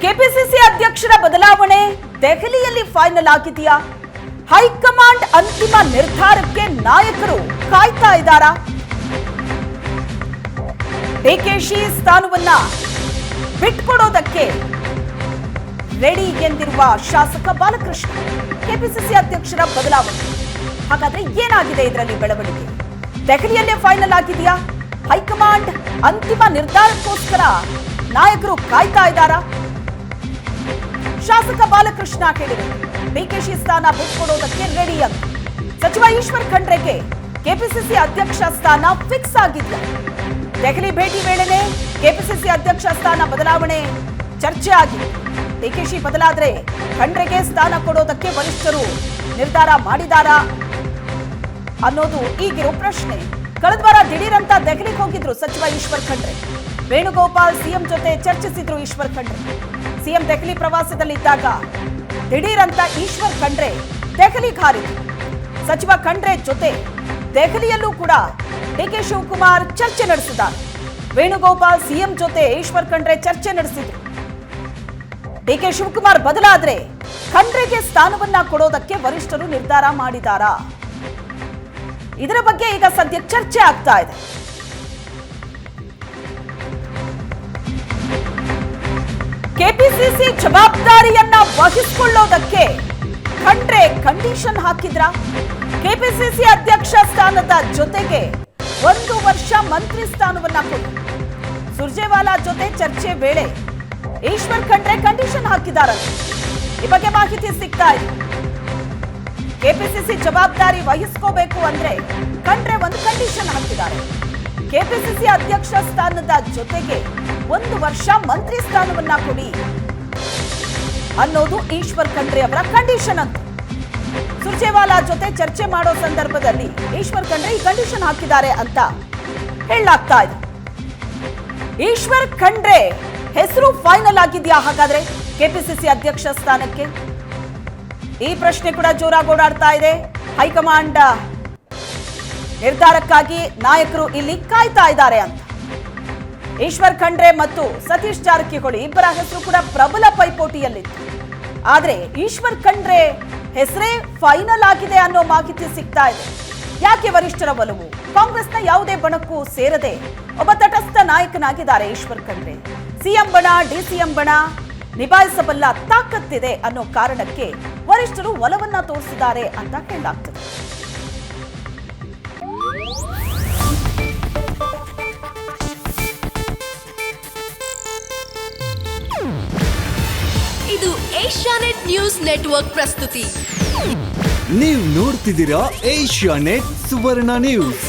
KPCC ಅಧ್ಯಕ್ಷರ ಬದಲಾವಣೆ ದೆಹಲಿಯಲ್ಲಿ ಫೈನಲ್ ಆಗಿದೆಯಾ? ಹೈಕಮಾಂಡ್ ಅಂತಿಮ ನಿರ್ಧಾರಕ್ಕೆ ನಾಯಕರು ಕಾಯ್ತಾ ಇದ್ದಾರಾ? ಡಿಕೆಶಿ ಸ್ಥಾನವನ್ನ ಬಿಟ್ಕೊಡೋದಕ್ಕೆ ರೆಡಿ ಎಂದಿರುವ ಶಾಸಕ ಬಾಲಕೃಷ್ಣ. ಕೆಪಿಸಿಸಿ ಅಧ್ಯಕ್ಷರ ಬದಲಾವಣೆ, ಹಾಗಾದ್ರೆ ಏನಾಗಿದೆ ಇದರಲ್ಲಿ ಬೆಳವಣಿಗೆ? ದೆಹಲಿಯಲ್ಲೇ ಫೈನಲ್ ಆಗಿದೆಯಾ? ಹೈಕಮಾಂಡ್ ಅಂತಿಮ ನಿರ್ಧಾರಕ್ಕೋಸ್ಕರ ನಾಯಕರು ಕಾಯ್ತಾ ಇದ್ದಾರಾ? ಶಾಸಕ ಬಾಲಕೃಷ್ಣ ಹೇಳಿದರು, ಡಿಕೆಶಿ ಸ್ಥಾನ ಬಿಟ್ಕೊಡೋದಕ್ಕೆ ರೆಡಿ ಅಂತ. ಸಚಿವ ಈಶ್ವರ್ ಖಂಡ್ರೆಗೆ ಕೆಪಿಸಿಸಿ ಅಧ್ಯಕ್ಷ ಸ್ಥಾನ ಫಿಕ್ಸ್ ಆಗಿದ್ಯಾ? ದೆಹಲಿ ಭೇಟಿ ವೇಳೆನೆ ಕೆಪಿಸಿಸಿ ಅಧ್ಯಕ್ಷ ಸ್ಥಾನ ಬದಲಾವಣೆ ಚರ್ಚೆ ಆಗಿದೆ. ಡಿಕೆಶಿ ಬದಲಾದ್ರೆ ಖಂಡ್ರೆಗೆ ಸ್ಥಾನ ಕೊಡೋದಕ್ಕೆ ವರಿಷ್ಠರು ನಿರ್ಧಾರ ಮಾಡಿದಾರಾ ಅನ್ನೋದು ಈಗಿರೋ ಪ್ರಶ್ನೆ. ಕಳೆದ ವಾರ ದಿಢೀರಂತ ದೆಹಲಿಗೆ ಹೋಗಿದ್ರು ಸಚಿವ ಈಶ್ವರ್ ಖಂಡ್ರೆ. ವೇಣುಗೋಪಾಲ್ ಸಿಎಂ ಜೊತೆ ಚರ್ಚಿಸಿದ್ರು ಈಶ್ವರ್ ಖಂಡ್ರೆ. ಸಿಎಂ ದೆಹಲಿ ಪ್ರವಾಸದಲ್ಲಿದ್ದಾಗ ದಿಢೀರಂತ ಈಶ್ವರ್ ಖಂಡ್ರೆ ದೆಹಲಿಗೆ ಹಾರಿದ್ರು. ಸಚಿವ ಖಂಡ್ರೆ ಜೊತೆ ದೆಹಲಿಯಲ್ಲೂ ಕೂಡ ಡಿಕೆ ಶಿವಕುಮಾರ್ ಚರ್ಚೆ ನಡೆಸಿದ್ದಾರೆ. ವೇಣುಗೋಪಾಲ್ ಸಿಎಂ ಜೊತೆ ಈಶ್ವರ್ ಖಂಡ್ರೆ ಚರ್ಚೆ ನಡೆಸಿದ್ರು. ಡಿಕೆ ಶಿವಕುಮಾರ್ ಬದಲಾದ್ರೆ ಖಂಡ್ರೆಗೆ ಸ್ಥಾನವನ್ನ ಕೊಡೋದಕ್ಕೆ ವರಿಷ್ಠರು ನಿರ್ಧಾರ ಮಾಡಿದಾರಾ? ಇದರ ಬಗ್ಗೆ ಈಗ ಸದ್ಯ ಚರ್ಚೆ ಆಗ್ತಾ ಇದೆ. ಕೆಪಿಸಿಸಿ ಜವಾಬ್ದಾರಿಯನ್ನ ವಹಿಸಿಕೊಳ್ಳೋದಕ್ಕೆ ಖಂಡ್ರೆ ಕಂಡೀಷನ್ ಹಾಕಿದ್ರ? ಕೆಪಿಸಿಸಿ ಅಧ್ಯಕ್ಷ ಸ್ಥಾನದ ಜೊತೆಗೆ 1 ವರ್ಷ ಮಂತ್ರಿ ಸ್ಥಾನವನ್ನ ಕೊಡಿ. ಸುರ್ಜೇವಾಲಾ ಜೊತೆ ಚರ್ಚೆ ವೇಳೆ ಈಶ್ವರ್ ಖಂಡ್ರೆ ಕಂಡೀಷನ್ ಹಾಕಿದಾರಂತೆ. ಈ ಬಗ್ಗೆ ಮಾಹಿತಿ ಸಿಗ್ತಾ ಇದೆ. ಕೆಪಿಸಿಸಿ ಜವಾಬ್ದಾರಿ ವಹಿಸ್ಕೋಬೇಕು ಅಂದ್ರೆ ಖಂಡ್ರೆ ಒಂದು ಕಂಡೀಷನ್ ಹಾಕಿದ್ದಾರೆ. ಕೆಪಿಸಿಸಿ ಅಧ್ಯಕ್ಷ ಸ್ಥಾನದ ಜೊತೆಗೆ 1 ವರ್ಷ ಮಂತ್ರಿ ಸ್ಥಾನವನ್ನ ಕೊಡಿ ಅನ್ನೋದು ಈಶ್ವರ್ ಖಂಡ್ರೆ ಅವರ ಕಂಡೀಷನ್ ಅಂತ. ಸುರ್ಜೇವಾಲಾ ಜೊತೆ ಚರ್ಚೆ ಮಾಡೋ ಸಂದರ್ಭದಲ್ಲಿ ಈಶ್ವರ್ ಖಂಡ್ರೆ ಈ ಕಂಡೀಷನ್ ಹಾಕಿದ್ದಾರೆ ಅಂತ ಹೇಳಲಾಗ್ತಾ ಇದೆ. ಈಶ್ವರ್ ಖಂಡ್ರೆ ಹೆಸರು ಫೈನಲ್ ಆಗಿದೆಯಾ ಹಾಗಾದ್ರೆ ಕೆಪಿಸಿಸಿ ಅಧ್ಯಕ್ಷ ಸ್ಥಾನಕ್ಕೆ? ಈ ಪ್ರಶ್ನೆ ಕೂಡ ಜೋರಾಗಿ ಓಡಾಡ್ತಾ ಇದೆ. ಹೈಕಮಾಂಡ್ ನಿರ್ಧಾರಕ್ಕಾಗಿ ನಾಯಕರು ಇಲ್ಲಿ ಕಾಯ್ತಾ ಇದ್ದಾರೆ ಅಂತ. ಈಶ್ವರ್ ಖಂಡ್ರೆ ಮತ್ತು ಸತೀಶ್ ಜಾರಕಿಹೊಳಿ ಇಬ್ಬರ ಹೆಸರು ಕೂಡ ಪ್ರಬಲ ಪೈಪೋಟಿಯಲ್ಲಿತ್ತು. ಆದ್ರೆ ಈಶ್ವರ್ ಖಂಡ್ರೆ ಹೆಸರೇ ಫೈನಲ್ ಆಗಿದೆ ಅನ್ನೋ ಮಾಹಿತಿ ಸಿಗ್ತಾ ಇದೆ. ಯಾಕೆ ವರಿಷ್ಠರ ಒಲವು? ಕಾಂಗ್ರೆಸ್ನ ಯಾವುದೇ ಬಣಕ್ಕೂ ಸೇರದೆ ಒಬ್ಬ ತಟಸ್ಥ ನಾಯಕನಾಗಿದ್ದಾರೆ ಈಶ್ವರ್ ಖಂಡ್ರೆ. ಸಿಎಂ ಬಣ, ಡಿಸಿಎಂ ಬಣ ನಿಭಾಯಿಸಬಲ್ಲ ತಾಕತ್ತಿದೆ ಅನ್ನೋ ಕಾರಣಕ್ಕೆ ವರಿಷ್ಠರು ಒಲವನ್ನ ತೋರಿಸಿದ್ದಾರೆ ಅಂತ ಹೇಳಲಾಗ್ತದೆ. ಇದು ಏಷ್ಯಾನೆಟ್ ನ್ಯೂಸ್ ನೆಟ್ವರ್ಕ್ ಪ್ರಸ್ತುತಿ. ನೀವು ನೋಡ್ತಿದ್ದೀರಾ ಏಷ್ಯಾನೆಟ್ ಸುವರ್ಣ ನ್ಯೂಸ್.